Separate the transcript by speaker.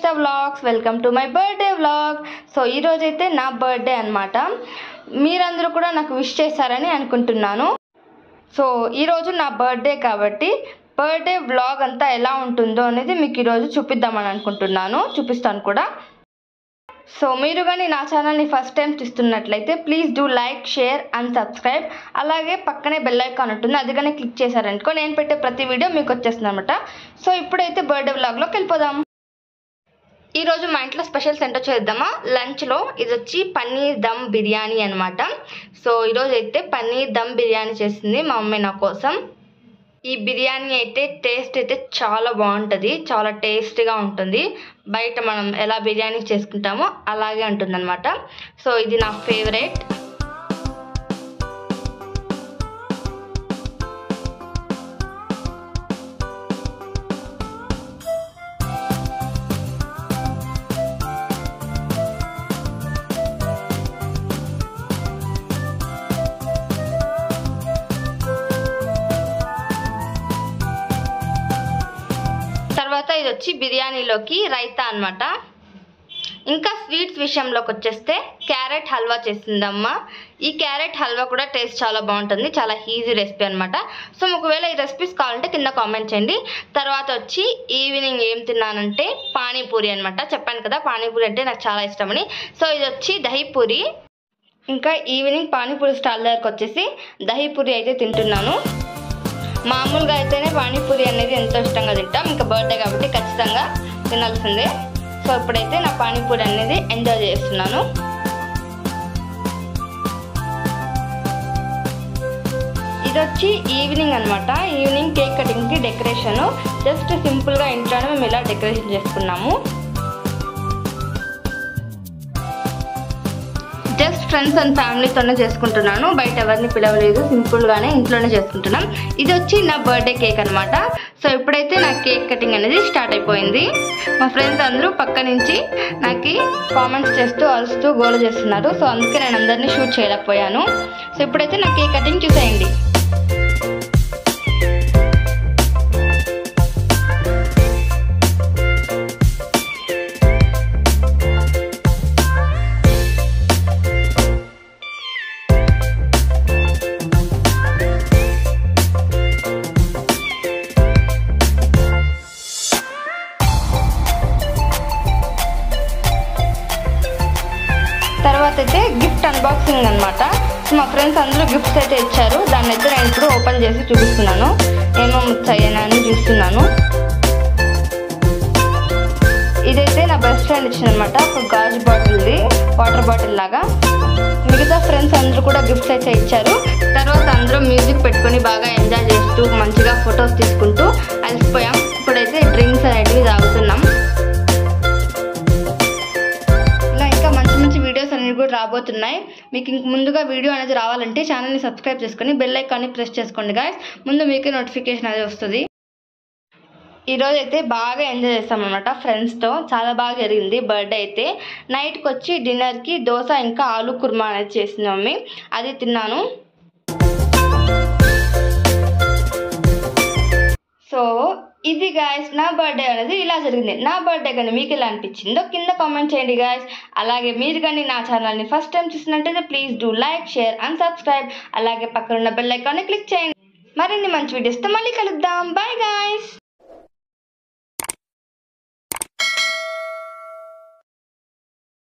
Speaker 1: Prajakshita Vlogs. Welcome to my birthday vlog. So ee roju aithe na birthday annamata. Meerandaru kuda naku wish chesarani anukuntunnanu. So ee roju na birthday kabatti birthday vlog anta ela untundo anedi meeku ee roju chupiddamani anukuntunnanu. Chupistanu kuda. So మీరు గాని నా channel ని first time చూస్తున్నట్లయితే please do like share and subscribe. అలాగే పక్కనే bell icon ఉంటుంది, అది గాని క్లిక్ చేశారనుకో నేను పెట్టే ప్రతి వీడియో మీకు వచ్చేస్తుంది అన్నమాట. సో ఇప్పుడైతే బర్త్డే వ్లాగ్ లోకి వెళ్ళిపోదాం. ఈ రోజు మా ఇంట్లో స్పెషల్స్ ఏంటో చేద్దామా. లంచ్ లో ఇది వచ్చి పన్నీర్ దమ్ బిర్యానీ అన్నమాట. సో ఈ రోజు అయితే పన్నీర్ దమ్ బిర్యానీ చేసింది మా మమ్మీ నా కోసం. ఈ బిర్యానీ అయితే టేస్ట్ అయితే చాలా బాగుంటుంది, చాలా టేస్టీగా ఉంటుంది. బయట మనం ఎలా బిర్యానీ చేసుకుంటామో అలాగే ఉంటుందన్నమాట. సో ఇది నా ఫేవరెట్. తర్వాత ఇది వచ్చి బిర్యానీలోకి రైతా అన్నమాట. ఇంకా స్వీట్స్ విషయంలోకి వచ్చేస్తే క్యారెట్ హల్వా చేసిందమ్మ. ఈ క్యారెట్ హల్వా కూడా టేస్ట్ చాలా బాగుంటుంది, చాలా ఈజీ రెసిపీ అనమాట. సో ఒకవేళ ఈ రెసిపీస్ కావాలంటే కింద కామెంట్ చేయండి. తర్వాత వచ్చి ఈవినింగ్ ఏం తిన్నానంటే పానీపూరి అనమాట. చెప్పాను కదా పానీపూరి అంటే నాకు చాలా ఇష్టమని. సో ఇది వచ్చి దహీపూరి. ఇంకా ఈవినింగ్ పానీపూరి స్టాల్ దగ్గరకు వచ్చేసి దహీపూరి అయితే తింటున్నాను. మామూలుగా అయితేనే పానీపూరి అనేది ఎంతో ఇష్టంగా తింటాం, ఇంకా బర్త్డే కాబట్టి ఖచ్చితంగా తినాల్సిందే. సో ఇప్పుడైతే నా పానీపూరి అనేది ఎంజాయ్ చేస్తున్నాను. ఇది వచ్చి ఈవినింగ్ అనమాట. ఈవినింగ్ కేక్ కటింగ్కి డెకరేషన్ జస్ట్ సింపుల్గా ఇంట్లోనే మేము ఇలా డెకరేషన్ చేసుకున్నాము. జస్ట్ ఫ్రెండ్స్ అండ్ ఫ్యామిలీతోనే చేసుకుంటున్నాను, బయట ఎవరిని పిలవలేదు, సింపుల్గానే ఇంట్లోనే చేసుకుంటున్నాం. ఇది వచ్చి నా బర్త్డే కేక్ అనమాట. సో ఇప్పుడైతే నా కేక్ కటింగ్ అనేది స్టార్ట్ అయిపోయింది. మా ఫ్రెండ్స్ అందరూ పక్క నుంచి నాకు కామెంట్స్ చేస్తూ అరుస్తూ గోల చేస్తున్నారు. సో అందుకే నేను అందరినీ షూట్ చేయలేకపోయాను. సో ఇప్పుడైతే నా కేక్ కటింగ్ చూసేయండి. తర్వాత అయితే గిఫ్ట్ అన్బాక్సింగ్ అనమాట. మా ఫ్రెండ్స్ అందరూ గిఫ్ట్స్ అయితే ఇచ్చారు. దాన్ని అయితే నేను ఇప్పుడు ఓపెన్ చేసి చూపిస్తున్నాను, ఏమో వచ్చాయని అని చూస్తున్నాను. ఇదైతే నా బెస్ట్ ఫ్రెండ్ ఇచ్చింది అనమాట, ఒక గాజు బాటిల్ది, వాటర్ బాటిల్ లాగా. మిగతా ఫ్రెండ్స్ అందరూ కూడా గిఫ్ట్స్ అయితే ఇచ్చారు. తర్వాత అందరూ మ్యూజిక్ పెట్టుకొని బాగా ఎంజాయ్ చేస్తూ మంచిగా ఫొటోస్ తీసుకుంటూ అలసిపోయాం. ఇప్పుడైతే డ్రింక్స్ అనేటివి తాగుతున్నాం. మంచి వీడియోస్ అనేవి కూడా రాబోతున్నాయి. మీకు ఇంక ముందుగా వీడియో అనేది రావాలంటే ఛానల్ని సబ్స్క్రైబ్ చేసుకొని బెల్ ఐకాన్ని ప్రెస్ చేసుకోండి గాయస్. ముందు మీకే నోటిఫికేషన్ అనేది వస్తుంది. ఈరోజు అయితే బాగా ఎంజాయ్ చేస్తాం అనమాట ఫ్రెండ్స్తో, చాలా బాగా జరిగింది బర్త్డే అయితే. నైట్కి వచ్చి డిన్నర్కి దోశ ఇంకా ఆలు కుర్మా అనేది చేసింది మమ్మీ, అది తిన్నాను. సో ఇది గాయస్ నా బర్త్డే అనేది ఇలా జరిగింది. నా బర్త్డే కానీ మీకు ఎలా అనిపించిందో కింద కామెంట్ చేయండి గాయస్. అలాగే మీరు కానీ నా ఛానల్ని ఫస్ట్ టైం చూసినట్టయితే please do like share and subscribe. అలాగే పక్కన ఉన్న బెల్ ఐకాన్ని క్లిక్ చేయండి. మరిన్ని మంచి వీడియోస్తో మళ్ళీ కలుద్దాం. Bye guys.